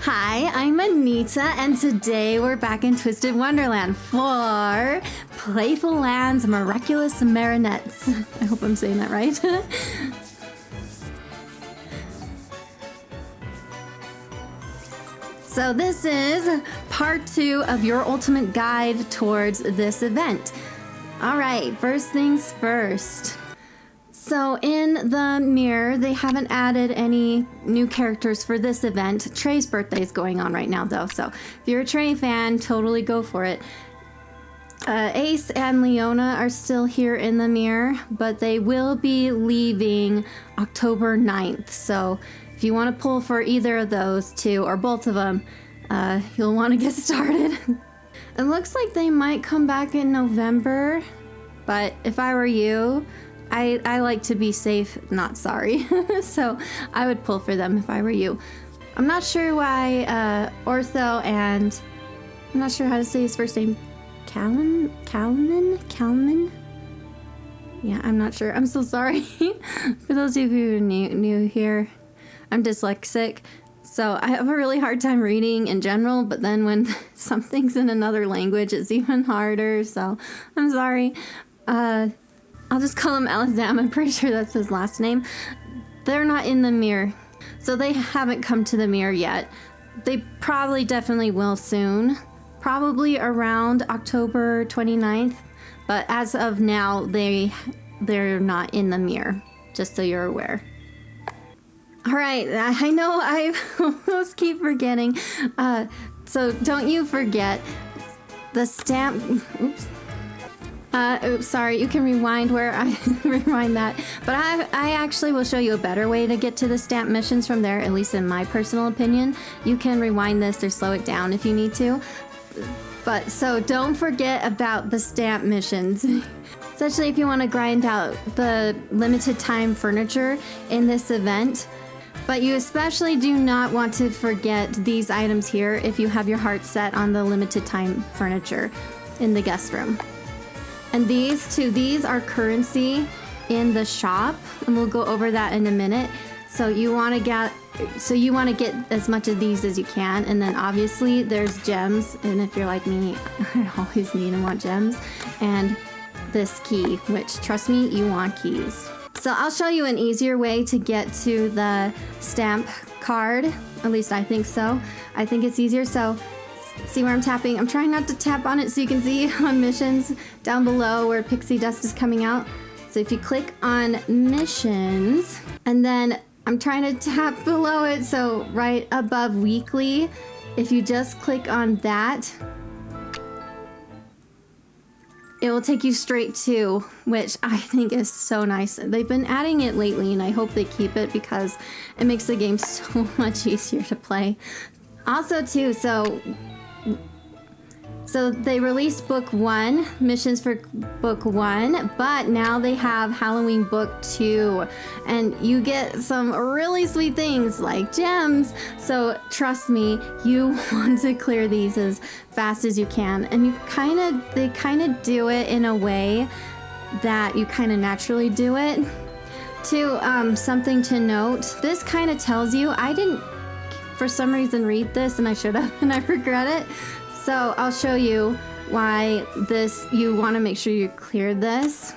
Hi, I'm Anita, and today we're back in Twisted Wonderland for Playful Land's Miraculous Marionettes. I hope I'm saying that right. So this is part 2 of your ultimate guide towards this event. All right, first things first. So in the mirror, they haven't added any new characters for this event. Trey's birthday is going on right now though, so if you're a Trey fan, totally go for it. Ace and Leona are still here in the mirror, but they will be leaving October 9th. So if you want to pull for either of those two or both of them, you'll want to get started. It looks like they might come back in November, but if I were you, I like to be safe, not sorry. So I would pull for them if I were you. I'm not sure why Ortho and I'm not sure how to say his first name. Calman? Yeah, I'm not sure. I'm so sorry. For those of you who are new here, I'm dyslexic. So I have a really hard time reading in general, but then when something's in another language, it's even harder. So I'm sorry. I'll just call him Alazam. I'm pretty sure that's his last name. They're not in the mirror, so they haven't come to the mirror yet. They probably definitely will soon, probably around October 29th. But as of now, they're not in the mirror, just so you're aware. All right, I know I almost keep forgetting. So don't you forget the stamp. Oops. Oops, sorry, you can rewind where I rewind that. But I actually will show you a better way to get to the stamp missions from there, at least in my personal opinion. You can rewind this or slow it down if you need to. But so don't forget about the stamp missions. Especially if you want to grind out the limited time furniture in this event. But you especially do not want to forget these items here if you have your heart set on the limited time furniture in the guest room. And these are currency in the shop, and we'll go over that in a minute. So you want to get as much of these as you can, and then obviously there's gems. And if you're like me, I always need and want gems. And this key, which trust me, you want keys. So I'll show you an easier way to get to the stamp card. At least I think so. I think it's easier. So see where I'm tapping? I'm trying not to tap on it so you can see on missions down below where pixie dust is coming out. So if you click on missions, and then I'm trying to tap below it, so right above weekly, if you just click on that, it will take you straight to, which I think is so nice. They've been adding it lately, and I hope they keep it because it makes the game so much easier to play. Also too, so they released book 1, missions for book 1, but now they have Halloween book 2, and you get some really sweet things like gems. So trust me, you want to clear these as fast as you can, and they kind of do it in a way that you kind of naturally do it. Something to note, this kind of tells you, I didn't for some reason read this, and I should have, and I regret it. So I'll show you why you want to make sure you clear this,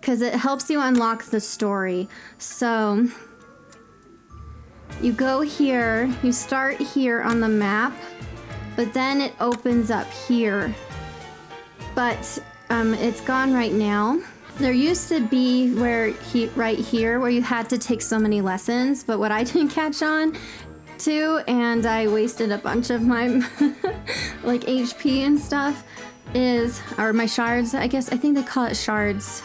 because it helps you unlock the story. So you go here, you start here on the map, but then it opens up here. But it's gone right now. There used to be right here where you had to take so many lessons, but what I didn't catch on to, and I wasted a bunch of my like HP and stuff, or my shards, I guess. I think they call it shards.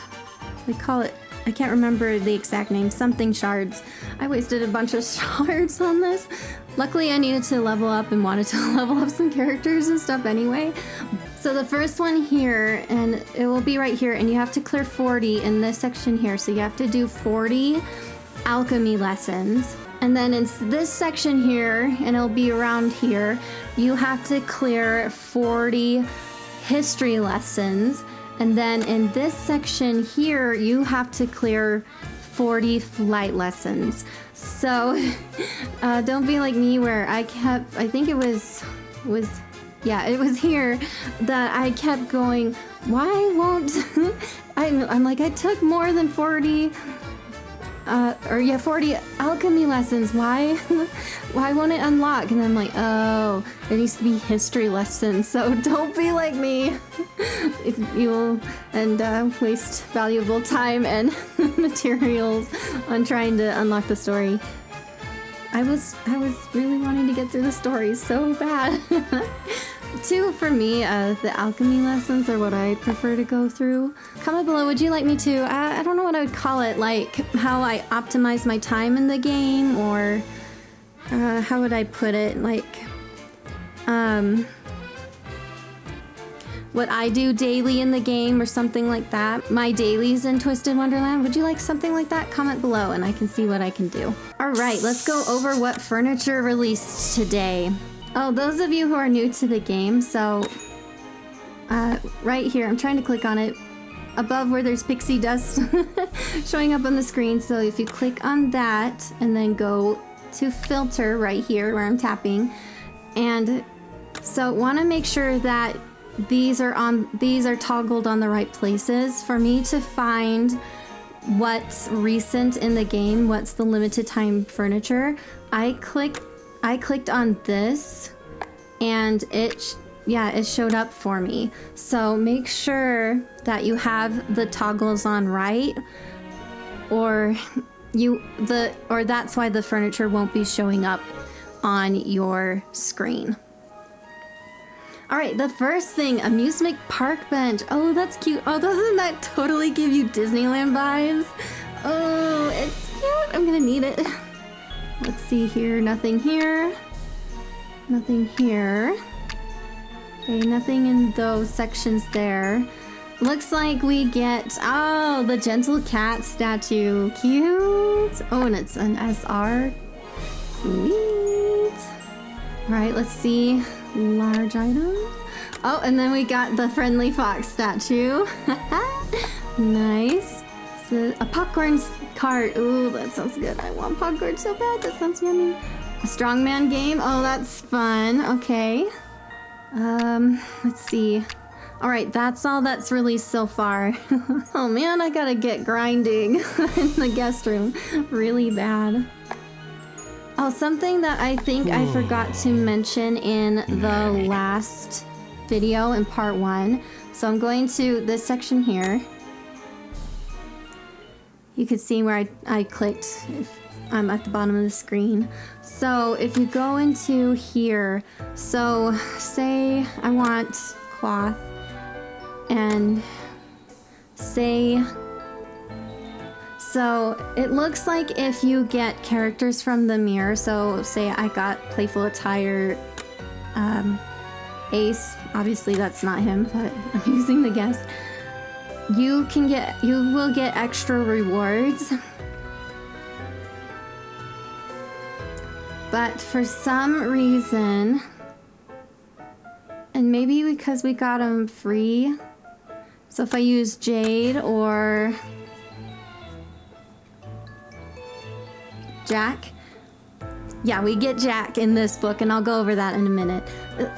They call it, I can't remember the exact name, something shards. I wasted a bunch of shards on this. Luckily I needed to level up and wanted to level up some characters and stuff anyway. So the first one here, and it will be right here, and you have to clear 40 in this section here. So you have to do 40 alchemy lessons. And then in this section here, and it'll be around here, you have to clear 40 history lessons. And then in this section here, you have to clear 40 flight lessons. So don't be like me where I think it was here that I kept going, why won't, I'm like, I took more than 40 alchemy lessons. Why won't it unlock? And I'm like, oh, there needs to be history lessons. So don't be like me. You'll waste valuable time and materials on trying to unlock the story. I was really wanting to get through the story so bad. For me, the alchemy lessons are what I prefer to go through. Comment below, would you like me to, I don't know what I would call it, like how I optimize my time in the game, or how would I put it, like, what I do daily in the game or something like that. My dailies in Twisted Wonderland. Would you like something like that? Comment below and I can see what I can do. All right, let's go over what furniture released today. Oh, those of you who are new to the game, so right here, I'm trying to click on it above where there's pixie dust showing up on the screen. So if you click on that and then go to filter right here where I'm tapping, and so want to make sure that these are toggled on the right places for me to find what's recent in the game, what's the limited time furniture. I clicked on this and it showed up for me. So make sure that you have the toggles on right, or that's why the furniture won't be showing up on your screen. All right, the first thing, amusement park bench. Oh, that's cute. Oh, doesn't that totally give you Disneyland vibes? Oh, it's cute. I'm gonna need it. Let's see here, nothing here. Nothing here. Okay, nothing in those sections there. Looks like we get, oh, the gentle cat statue. Cute. Oh, and it's an SR. Sweet. All right, let's see. Large items. Oh, and then we got the friendly fox statue. Nice. So a popcorn cart. Ooh, that sounds good. I want popcorn so bad. That sounds yummy. A strongman game. Oh, that's fun. Okay. Let's see. All right, that's all that's released so far. Oh man, I gotta get grinding in the guest room really bad. Oh, something that I think I forgot to mention in the last video in part 1. So I'm going to this section here. You can see where I clicked if I'm at the bottom of the screen. So if you go into here, so say I want cloth and say, so it looks like if you get characters from the mirror, so say I got Playful attire, Ace, obviously that's not him, but I'm using the guess. You will get extra rewards. But for some reason, and maybe because we got them free, so if I use Jade or Jack. Yeah, we get Jack in this book, and I'll go over that in a minute.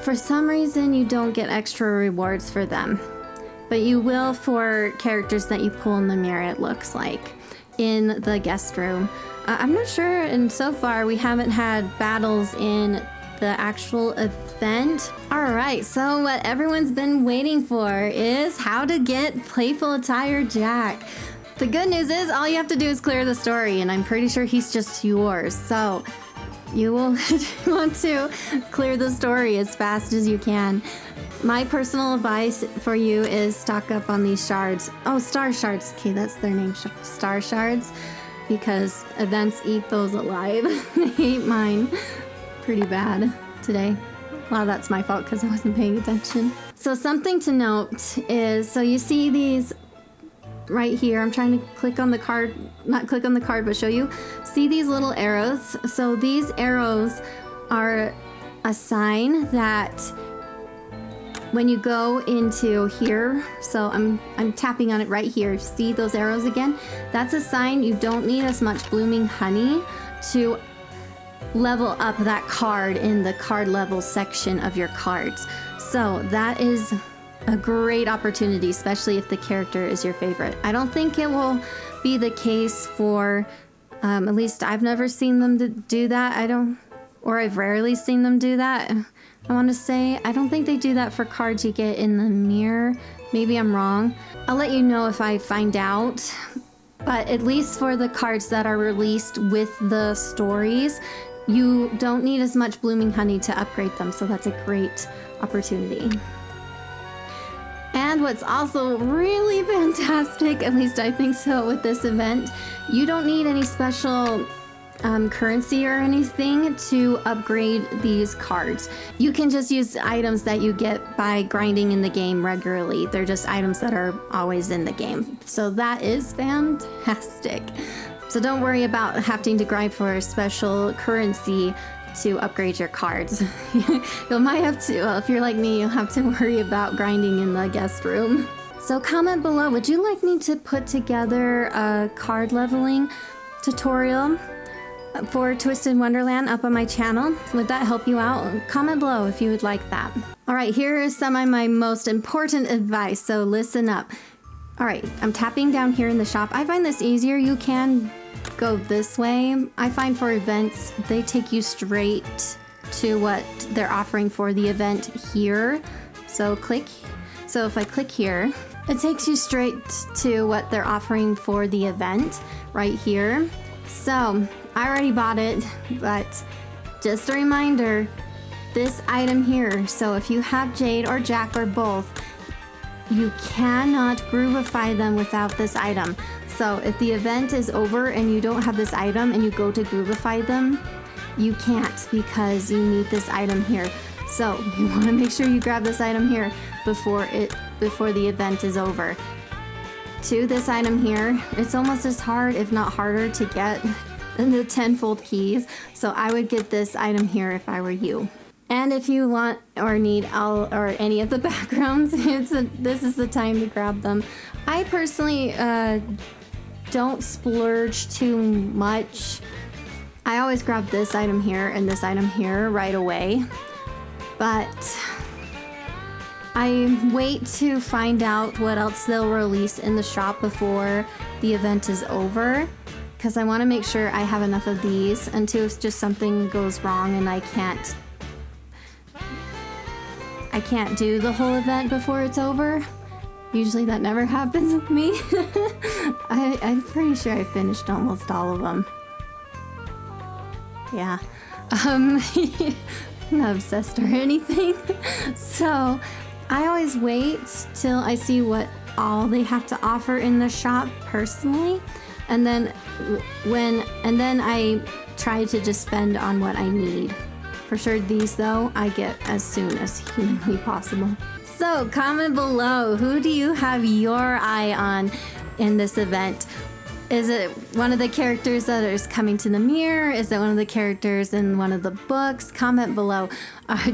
For some reason, you don't get extra rewards for them, but you will for characters that you pull in the mirror, it looks like, in the guest room. I'm not sure, and so far we haven't had battles in the actual event. All right, so what everyone's been waiting for is how to get Playful attire Jack. The good news is all you have to do is clear the story, and I'm pretty sure he's just yours. So you will want to clear the story as fast as you can. My personal advice for you is stock up on these shards. Oh, star shards. Okay, that's their name, star shards, because events eat those alive. They ate mine pretty bad today. Well, that's my fault because I wasn't paying attention. So something to note is, so you see these right here. I'm trying to click on the card, not click on the card, but show you. See these little arrows? So these arrows are a sign that when you go into here, so I'm tapping on it right here. See those arrows again? That's a sign you don't need as much blooming honey to level up that card in the card level section of your cards. So that is a great opportunity, especially if the character is your favorite. I don't think it will be the case for, at least I've never seen them do that. I've rarely seen them do that. I want to say, I don't think they do that for cards you get in the mirror. Maybe I'm wrong. I'll let you know if I find out. But at least for the cards that are released with the stories, you don't need as much blooming honey to upgrade them. So that's a great opportunity. And what's also really fantastic, at least I think so with this event, you don't need any special currency or anything to upgrade these cards. You can just use items that you get by grinding in the game regularly. They're just items that are always in the game. So that is fantastic. So don't worry about having to grind for a special currency to upgrade your cards. You might have to, well, if you're like me, you'll have to worry about grinding in the guest room. So comment below, would you like me to put together a card leveling tutorial for Twisted Wonderland up on my channel? Would that help you out? Comment below if you would like that. All right, here is some of my most important advice, so listen up. All right, I'm tapping down here in the shop. I find this easier. You can go this way. I find for events, they take you straight to what they're offering for the event here. So if I click here, it takes you straight to what they're offering for the event right here. So I already bought it, but just a reminder, this item here. So if you have Jade or Jack or both, you cannot groovify them without this item. So if the event is over and you don't have this item and you go to groovify them, you can't because you need this item here. So you want to make sure you grab this item here before the event is over. To this item here, it's almost as hard, if not harder, to get than the 10-fold keys. So I would get this item here if I were you. And if you want or need all or any of the backgrounds, this is the time to grab them. I personally don't splurge too much. I always grab this item here and this item here right away. But I wait to find out what else they'll release in the shop before the event is over, because I want to make sure I have enough of these, and two, if just something goes wrong and I can't do the whole event before it's over. Usually that never happens with me. I'm pretty sure I finished almost all of them. Yeah. I'm not obsessed or anything. So I always wait till I see what all they have to offer in the shop personally, and then I try to just spend on what I need. For sure, these though I get as soon as humanly possible. So comment below, who do you have your eye on in this event? Is it one of the characters that is coming to the mirror? Is it one of the characters in one of the books? Comment below.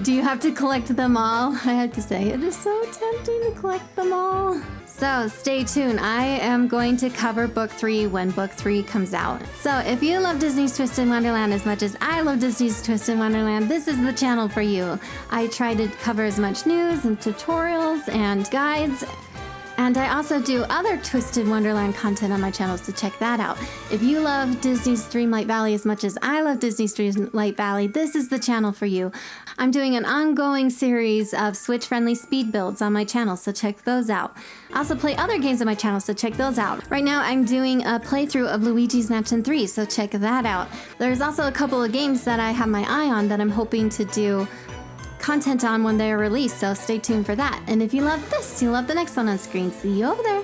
Do you have to collect them all? I have to say, it is so tempting to collect them all. So stay tuned. I am going to cover book 3 when book 3 comes out. So if you love Disney's Twisted Wonderland as much as I love Disney's Twisted Wonderland, this is the channel for you. I try to cover as much news and tutorials and guides. And I also do other Twisted Wonderland content on my channel, so check that out. If you love Disney's Dreamlight Valley as much as I love Disney's Dreamlight Valley, this is the channel for you. I'm doing an ongoing series of Switch-friendly speed builds on my channel, so check those out. I also play other games on my channel, so check those out. Right now, I'm doing a playthrough of Luigi's Mansion 3, so check that out. There's also a couple of games that I have my eye on that I'm hoping to do content on when they are released, so stay tuned for that. And if you love this, you'll love the next one on screen. See you over there.